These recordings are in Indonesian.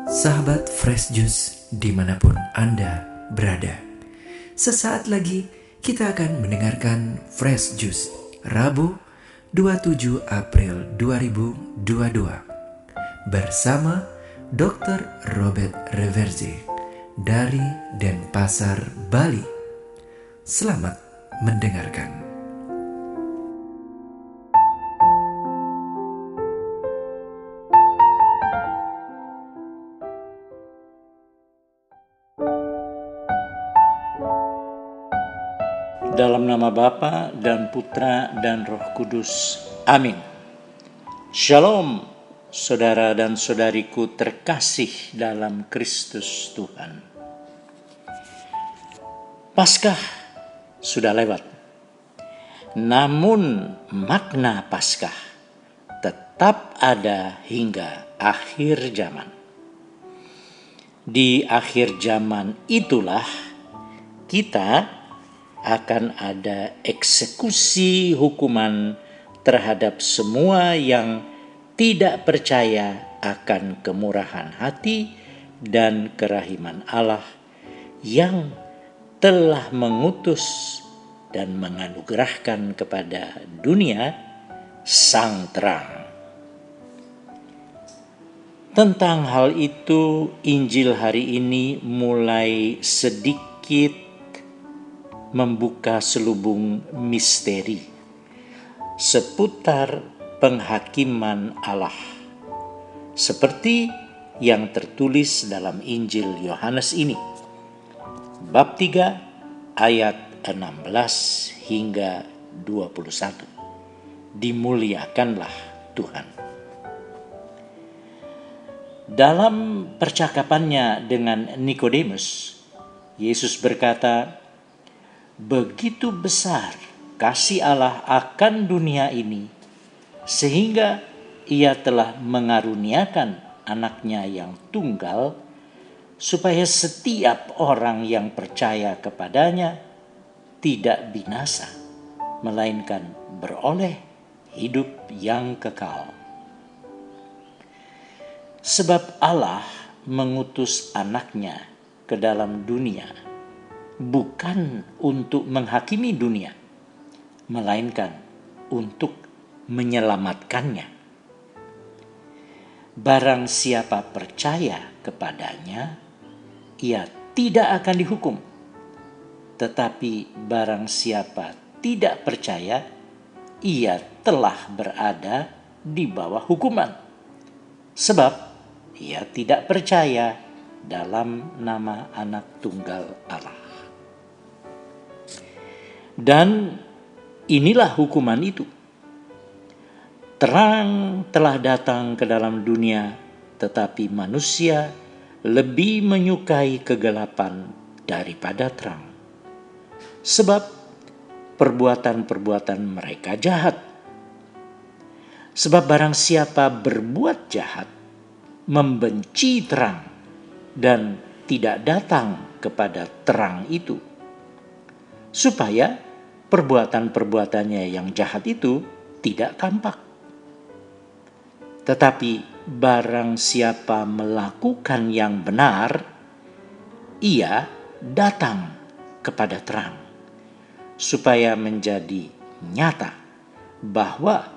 Sahabat Fresh Juice dimanapun Anda berada, sesaat lagi kita akan mendengarkan Fresh Juice Rabu 27 April 2022 bersama Dr. Robert Reverze dari Denpasar, Bali. Selamat mendengarkan. Dalam nama Bapa dan Putra dan Roh Kudus. Amin. Shalom, saudara dan saudariku terkasih dalam Kristus Tuhan. Paskah sudah lewat. Namun makna Paskah tetap ada hingga akhir zaman. Di akhir zaman itulah kita akan ada eksekusi hukuman terhadap semua yang tidak percaya akan kemurahan hati dan kerahiman Allah yang telah mengutus dan menganugerahkan kepada dunia Sang Terang. Tentang hal itu, Injil hari ini mulai sedikit membuka selubung misteri seputar penghakiman Allah, seperti yang tertulis dalam Injil Yohanes ini, bab 3 ayat 16 hingga 21. Dimuliakanlah Tuhan. Dalam percakapannya dengan Nikodemus, Yesus berkata, "Begitu besar kasih Allah akan dunia ini, sehingga Ia telah mengaruniakan anaknya yang tunggal, supaya setiap orang yang percaya kepadanya tidak binasa, melainkan beroleh hidup yang kekal." Sebab Allah mengutus anaknya ke dalam dunia bukan untuk menghakimi dunia, melainkan untuk menyelamatkannya. Barang siapa percaya kepadanya, ia tidak akan dihukum. Tetapi barang siapa tidak percaya, ia telah berada di bawah hukuman. Sebab ia tidak percaya dalam nama Anak Tunggal Allah. Dan inilah hukuman itu. Terang telah datang ke dalam dunia, tetapi manusia lebih menyukai kegelapan daripada terang. Sebab perbuatan-perbuatan mereka jahat. Sebab barang siapa berbuat jahat, membenci terang dan tidak datang kepada terang itu, supaya perbuatan-perbuatannya yang jahat itu tidak tampak. Tetapi barang siapa melakukan yang benar, ia datang kepada terang, supaya menjadi nyata bahwa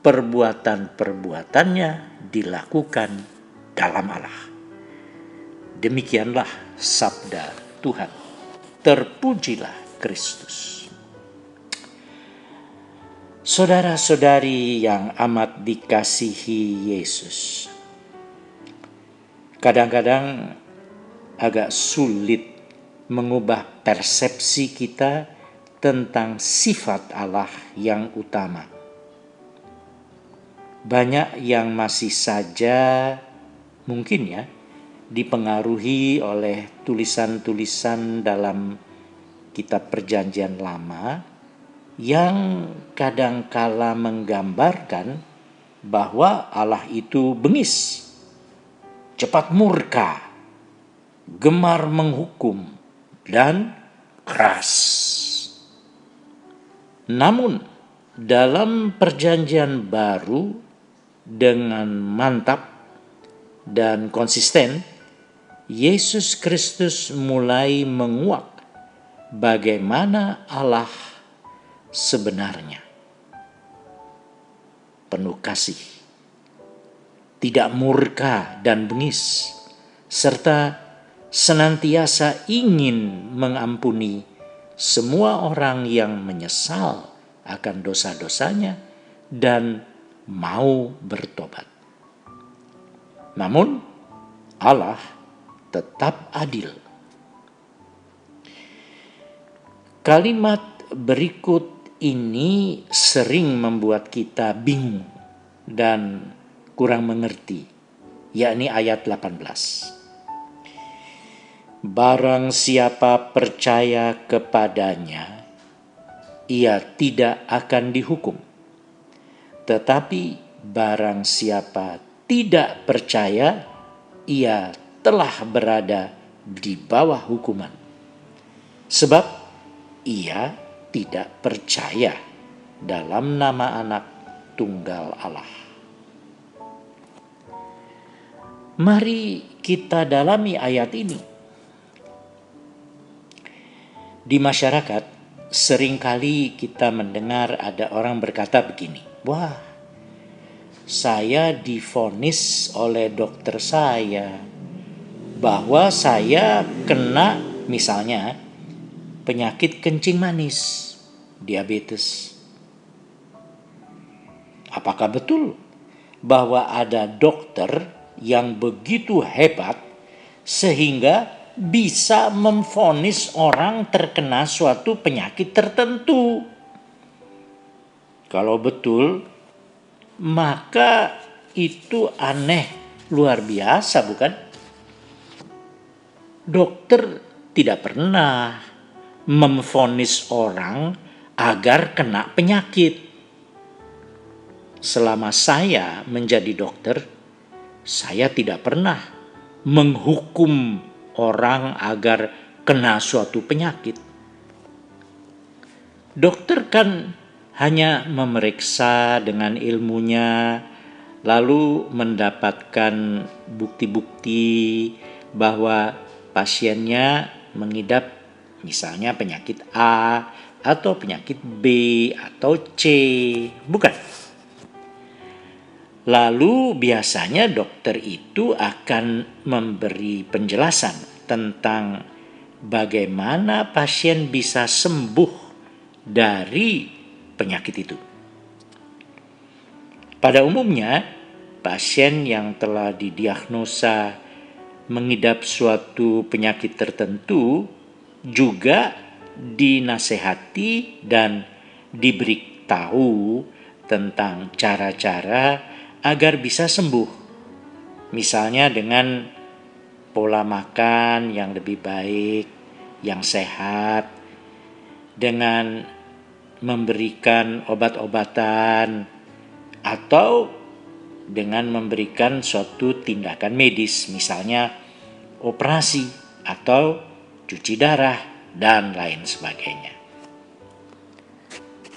perbuatan-perbuatannya dilakukan dalam Allah. Demikianlah sabda Tuhan. Terpujilah Kristus. Saudara-saudari yang amat dikasihi Yesus, kadang-kadang agak sulit mengubah persepsi kita tentang sifat Allah yang utama. Banyak yang masih saja mungkin dipengaruhi oleh tulisan-tulisan dalam Kitab Perjanjian Lama yang kadangkala menggambarkan bahwa Allah itu bengis, cepat murka, gemar menghukum, dan keras. Namun dalam Perjanjian Baru dengan mantap dan konsisten, Yesus Kristus mulai menguak bagaimana Allah sebenarnya. Penuh kasih, tidak murka dan bengis, serta senantiasa ingin mengampuni semua orang yang menyesal akan dosa-dosanya dan mau bertobat. Namun Allah tetap adil. Kalimat berikut ini sering membuat kita bingung dan kurang mengerti, yakni ayat 18. Barang siapa percaya kepadanya, ia tidak akan dihukum. Tetapi barang siapa tidak percaya, ia telah berada di bawah hukuman. Sebab ia tidak percaya dalam nama Anak Tunggal Allah. Mari kita dalami ayat ini. Di masyarakat, seringkali kita mendengar ada orang berkata begini, wah, saya divonis oleh dokter saya bahwa saya kena misalnya penyakit kencing manis, diabetes. Apakah betul bahwa ada dokter yang begitu hebat sehingga bisa memvonis orang terkena suatu penyakit tertentu? Kalau betul, maka itu aneh luar biasa, bukan? Dokter tidak pernah memvonis orang agar kena penyakit. Selama saya menjadi dokter, saya tidak pernah menghukum orang agar kena suatu penyakit. Dokter kan hanya memeriksa dengan ilmunya, lalu mendapatkan bukti-bukti bahwa pasiennya mengidap misalnya penyakit A atau penyakit B atau C, bukan? Lalu biasanya dokter itu akan memberi penjelasan tentang bagaimana pasien bisa sembuh dari penyakit itu. Pada umumnya, pasien yang telah didiagnosa mengidap suatu penyakit tertentu juga dinasehati dan diberitahu tentang cara-cara agar bisa sembuh. Misalnya dengan pola makan yang lebih baik, yang sehat, dengan memberikan obat-obatan, atau dengan memberikan suatu tindakan medis, misalnya operasi atau cuci darah dan lain sebagainya.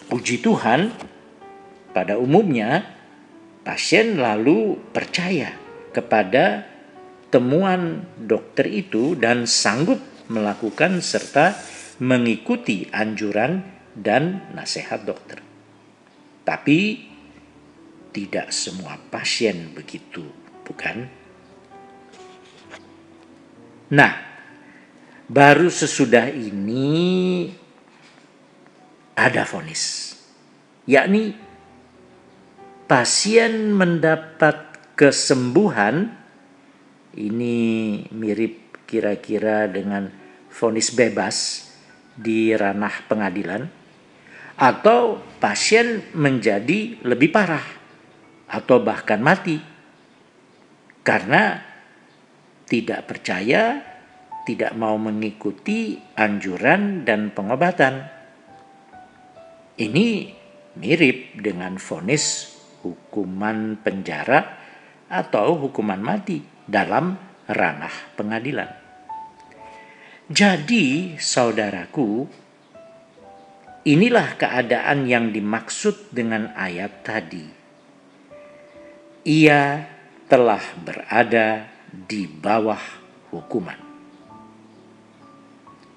Puji Tuhan, pada umumnya pasien lalu percaya kepada temuan dokter itu dan sanggup melakukan serta mengikuti anjuran dan nasihat dokter. Tapi tidak semua pasien begitu, bukan? Nah, baru sesudah ini ada vonis, yakni pasien mendapat kesembuhan. Ini mirip kira-kira dengan vonis bebas di ranah pengadilan, atau pasien menjadi lebih parah atau bahkan mati karena tidak percaya, tidak mau mengikuti anjuran dan pengobatan. Ini mirip dengan vonis hukuman penjara atau hukuman mati dalam ranah pengadilan. Jadi, saudaraku, inilah keadaan yang dimaksud dengan ayat tadi. Ia telah berada di bawah hukuman.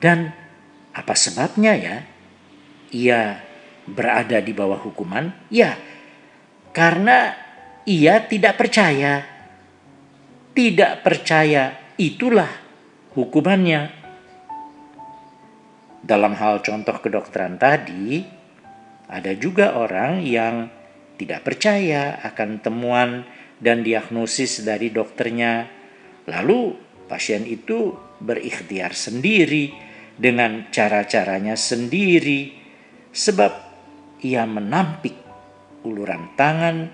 Dan apa sebabnya ya ia berada di bawah hukuman? Ya, karena ia tidak percaya. Tidak percaya, itulah hukumannya. Dalam hal contoh kedokteran tadi, ada juga orang yang tidak percaya akan temuan dan diagnosis dari dokternya. Lalu pasien itu berikhtiar sendiri dengan cara-caranya sendiri, sebab ia menampik uluran tangan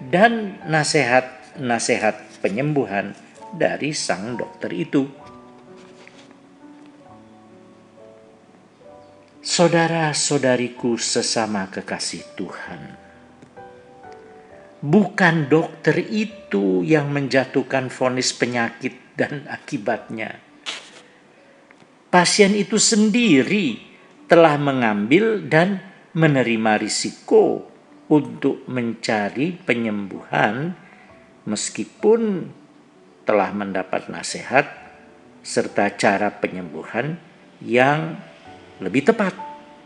dan nasihat penyembuhan dari sang dokter itu. Saudara-saudariku sesama kekasih Tuhan, bukan dokter itu yang menjatuhkan vonis penyakit dan akibatnya. Pasien itu sendiri telah mengambil dan menerima risiko untuk mencari penyembuhan meskipun telah mendapat nasihat serta cara penyembuhan yang lebih tepat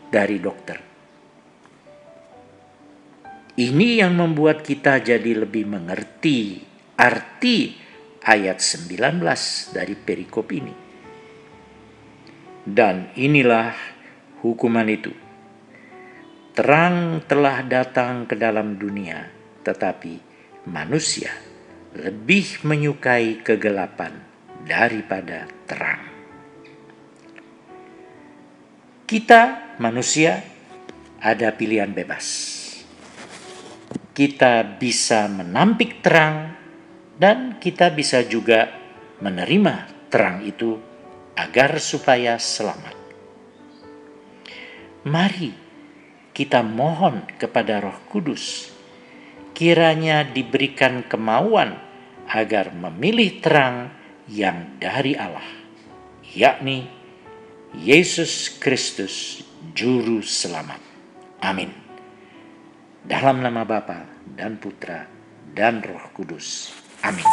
dari dokter. Ini yang membuat kita jadi lebih mengerti arti ayat 19 dari perikop ini. Dan inilah hukuman itu. Terang telah datang ke dalam dunia, tetapi manusia lebih menyukai kegelapan daripada terang. Kita manusia ada pilihan bebas. Kita bisa menampik terang dan kita bisa juga menerima terang itu agar supaya selamat. Mari kita mohon kepada Roh Kudus, kiranya diberikan kemauan agar memilih terang yang dari Allah, yakni Yesus Kristus, Juru Selamat. Amin. Dalam nama Bapa dan Putra dan Roh Kudus. Amin.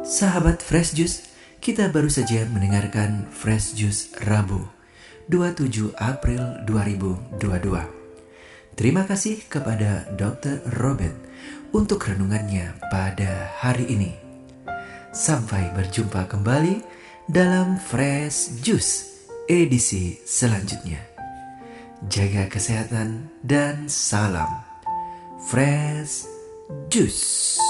Sahabat Fresh Juice, kita baru saja mendengarkan Fresh Juice Rabu 27 April 2022. Terima kasih kepada Dr. Robert untuk renungannya pada hari ini. Sampai berjumpa kembali dalam Fresh Juice edisi selanjutnya. Jaga kesehatan dan salam Fresh Juice.